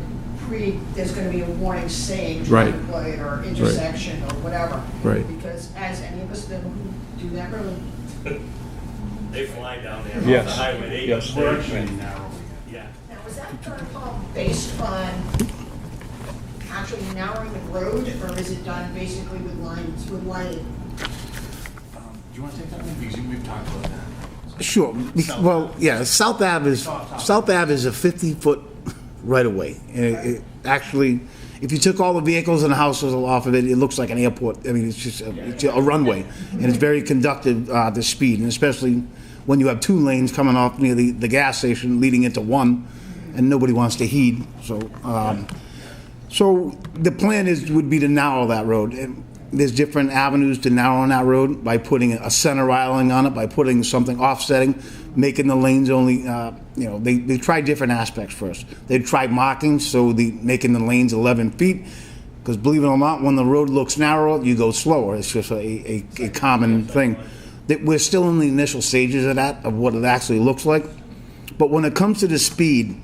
there's going to be a warning saying traffic light or intersection or whatever. Right. Because as any of us that do that road. They fly down there Yes. off the highway. Yes. We're actually narrowing it. Yeah. Now, is that protocol based on actually narrowing the road, or is it done basically with lines, with lighting? Do you want to take that one? Because we've talked about that. Sure. Well, yeah, South Ave is a 50-foot right-of-way. And it actually, if you took all the vehicles and the houses off of it, it looks like an airport. I mean, it's just it's a runway, and it's very conductive to speed, and especially when you have two lanes coming off near the gas station leading into one, and nobody wants to heed. So the plan would be to narrow that road. And there's different avenues to narrowing that road by putting a center island on it, by putting something offsetting, making the lanes only, they tried different aspects first. They tried markings, so making the lanes 11 feet, because believe it or not, when the road looks narrow, you go slower. It's just a common thing. We're still in the initial stages of that, of what it actually looks like. But when it comes to the speed,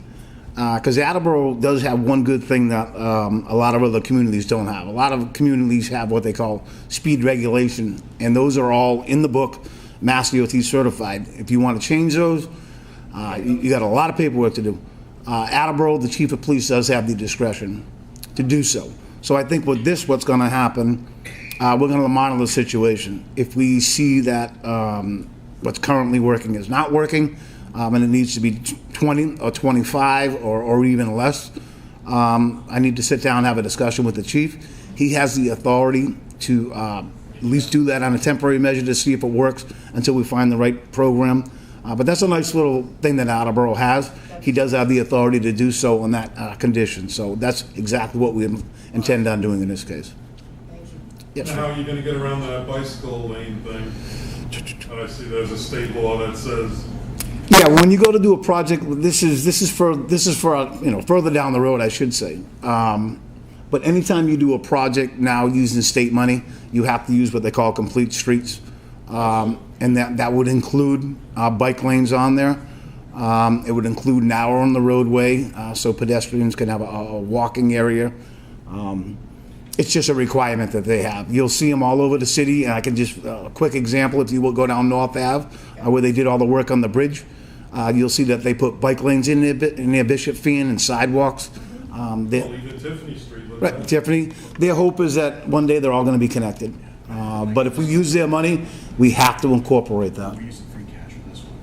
because Attleboro does have one good thing that a lot of other communities don't have. A lot of communities have what they call speed regulation, and those are all in the book, Mass DOT certified. If you want to change those, you got a lot of paperwork to do. Attleboro, the chief of police, does have the discretion to do so. So I think with this, what's going to happen we're going to monitor the situation. If we see that what's currently working is not working, and it needs to be 20 or 25 or even less, I need to sit down and have a discussion with the chief. He has the authority to at least do that on a temporary measure to see if it works until we find the right program. But that's a nice little thing that Attleboro has. He does have the authority to do so on that condition. So that's exactly what we intend on doing in this case. Yes, How are you gonna get around that bicycle lane thing? And I see there's a state law that says, yeah, when you go to do a project, this is for further down the road, I should say. But anytime you do a project now using state money, you have to use what they call complete streets, and that would include bike lanes on there. It would include an hour on the roadway, so pedestrians can have a walking area. It's just a requirement that they have. You'll see them all over the city, and I can just, a quick example, if you will go down North Ave, where they did all the work on the bridge, you'll see that they put bike lanes in their Bishop Fien and sidewalks. even Tiffany Street. Right, Tiffany, their hope is that one day they're all gonna be connected. But if we use their money, we have to incorporate that. We're using free cash for this one.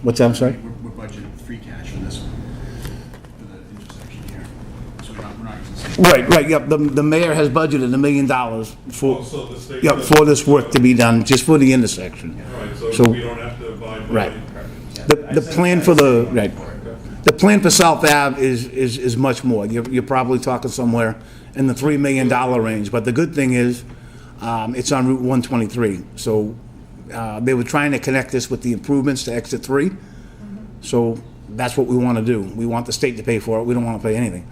What's that, I'm sorry? We're budgeting free cash for this one, for the intersection here. So we're not using state. Right, yep, the mayor has budgeted $1 million for, So the state. yep, for this work to be done, just for the intersection. Right, So- so we don't have to abide by. Right. The plan for the plan for South Ave is much more. You're probably talking somewhere in the $3 million range, but the good thing is, it's on Route 123. So, they were trying to connect this with the improvements to Exit 3. So that's what we want to do. We want the state to pay for it. We don't want to pay anything.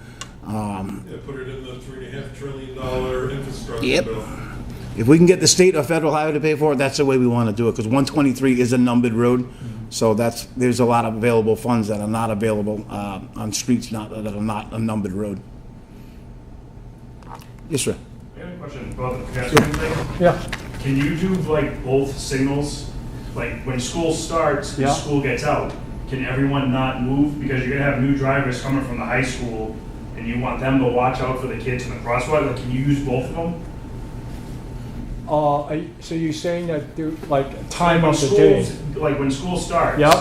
Yeah, put it in the $3.5 trillion infrastructure Yep. bill. If we can get the state or federal highway to pay for it, that's the way we want to do it, because 123 is a numbered road. So there's a lot of available funds that are not available on streets that are not a numbered road. Yes, sir. I have a question about the pedestrian thing. Yeah. Can you do like both signals? Like when school starts and Yeah. school gets out, can everyone not move? Because you're gonna have new drivers coming from the high school and you want them to watch out for the kids in the crosswalk. Like, can you use both of them? So you're saying that there, like, time Like, of the day? Like when school starts. Yep,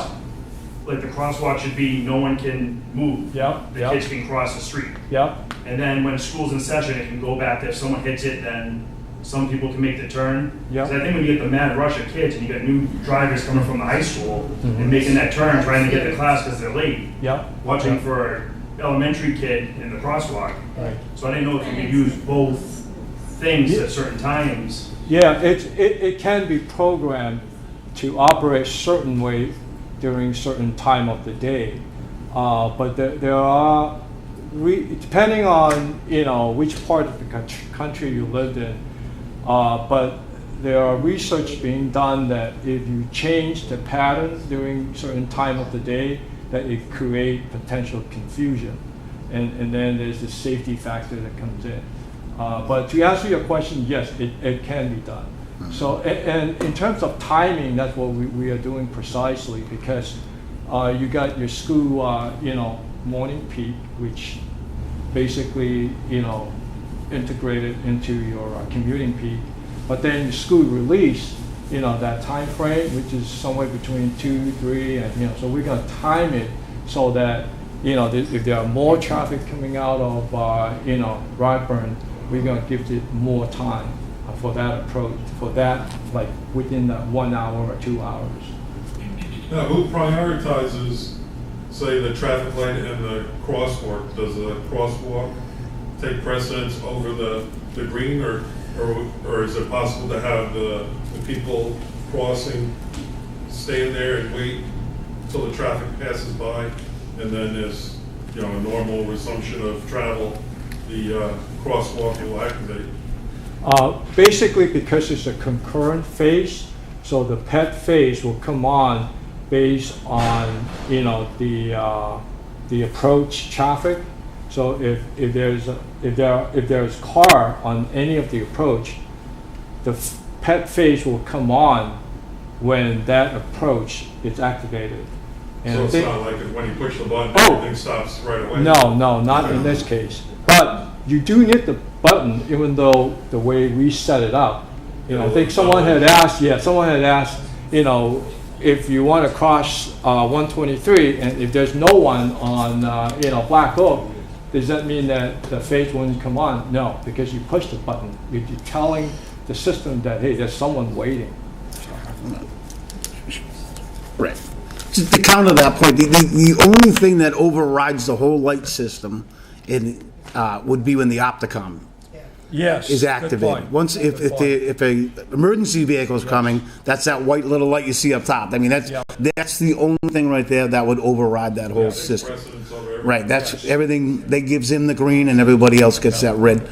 Like the crosswalk should be, no one can move. yep, The kids yep, can cross the street. yep, And then when school's in session, it can go back, if someone hits it, then some people can make the turn. Yep. 'Cause I think when you get the mad rush of kids and you got new drivers coming from the high school and making that turn, trying to get to class because they're late, yep. watching for an elementary kid in the crosswalk. Right. So I didn't know if you could use both things at certain times. Yeah, it can be programmed to operate certain way during certain time of the day. But there are, depending on, which part of the country you lived in, but there are research being done that if you change the pattern during certain time of the day, that it create potential confusion. And then there's the safety factor that comes in. But to answer your question, yes, it can be done. So, and in terms of timing, that's what we are doing precisely, because you got your school, morning peak, which basically, integrated into your commuting peak. But then your school release, that time frame, which is somewhere between 2, 3, and, so we're gonna time it so that, if there are more traffic coming out of, Rathbun, we're gonna give it more time for that approach, for that, like, within the 1 hour or 2 hours. Now, who prioritizes, say, the traffic light and the crosswalk? Does the crosswalk take precedence over the green, or is it possible to have the people crossing stand there and wait until the traffic passes by, and then there's, a normal resumption of travel, the crosswalk will activate? Basically, because it's a concurrent phase, so the PET phase will come on based on, the approach traffic. So if there's car on any of the approach, the PET phase will come on when that approach is activated. And So it's not like when you push the button, Oh. everything stops right away? No, not in this case. But you do hit the button, even though the way we set it up. You know, I think someone had asked, you know, if you want to cross 123, and if there's no one on, you know, Black Oak, does that mean that the phase wouldn't come on? No, because you push the button. You're telling the system that, hey, there's someone waiting. Right. To counter that point, the only thing that overrides the whole light system would be when the Opticom Yes. is activated. Once, if a emergency vehicle is coming, that's that white little light you see up top. I mean, that's the only thing right there that would override that whole system. Right, that's everything, that gives him the green and everybody else gets that red.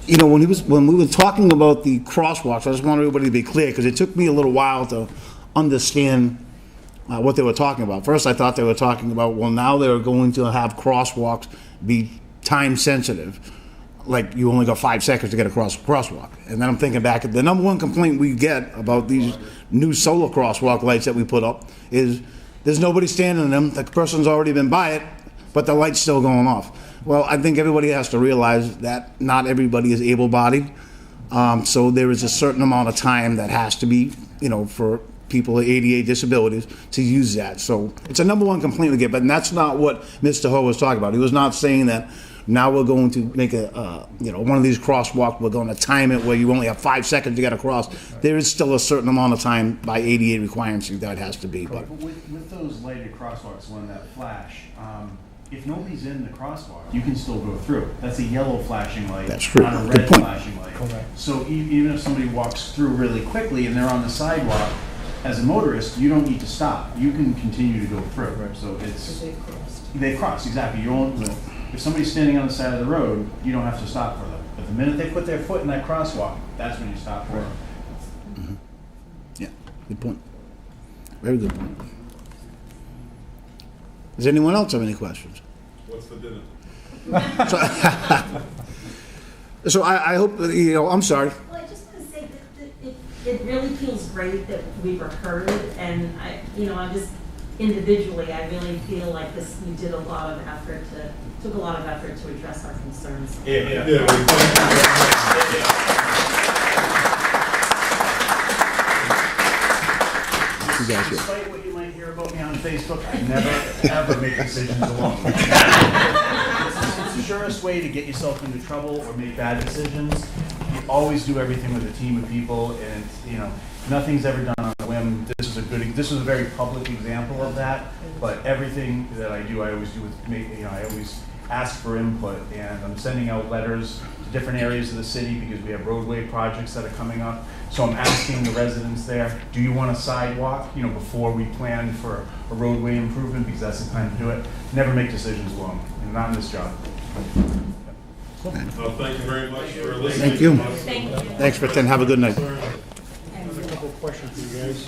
You know, when we were talking about the crosswalks, I just want everybody to be clear, because it took me a little while to understand what they were talking about. First, I thought they were talking about, well, now they're going to have crosswalks be time sensitive. Like, you only got 5 seconds to get across a crosswalk. And then I'm thinking back, the number one complaint we get about these new solar crosswalk lights that we put up is there's nobody standing in them, the person's already been by it, but the light's still going off. Well, I think everybody has to realize that not everybody is able-bodied. So there is a certain amount of time that has to be, you know, for people with ADA disabilities to use that. So it's a number one complaint we get, but that's not what Mr. Ho was talking about. He was not saying that now we're going to make a, you know, one of these crosswalks, we're going to time it where you only have 5 seconds to get across. There is still a certain amount of time by ADA requirements that has to be. But with those lighted crosswalks, when that flash, if nobody's in the crosswalk, you can still go through. That's a yellow flashing light, that's true. not a Good red point. flashing light. Correct. So even if somebody walks through really quickly and they're on the sidewalk, as a motorist, you don't need to stop. You can continue to go through. Right. So it's they've crossed, exactly. You won't. If somebody's standing on the side of the road, you don't have to stop for them. But the minute they put their foot in that crosswalk, that's when you stop for them. Mm-hmm. Yeah, good point. Very good point. Does anyone else have any questions? What's for dinner? So I hope, you know, I'm sorry. Well, I just want to say that it really feels great that we were heard, and I just individually, I really feel like we did a lot of effort took a lot of effort to address our concerns. Yeah. Despite what you might hear about me on Facebook, I never, ever make decisions alone. It's the surest way to get yourself into trouble or make bad decisions. You always do everything with a team of people, and you know, nothing's ever done on a whim. This is a very public example of that. But everything that I do, I always do I always ask for input, and I'm sending out letters to different areas of the city because we have roadway projects that are coming up. So I'm asking the residents there, do you want a sidewalk, you know, before we plan for a roadway improvement, because that's the time to do it. Never make decisions alone, and not in this job. Well, thank you very much for listening. Thank you. Thank you. Thanks, Britton. Have a good night. I have a couple questions for you guys.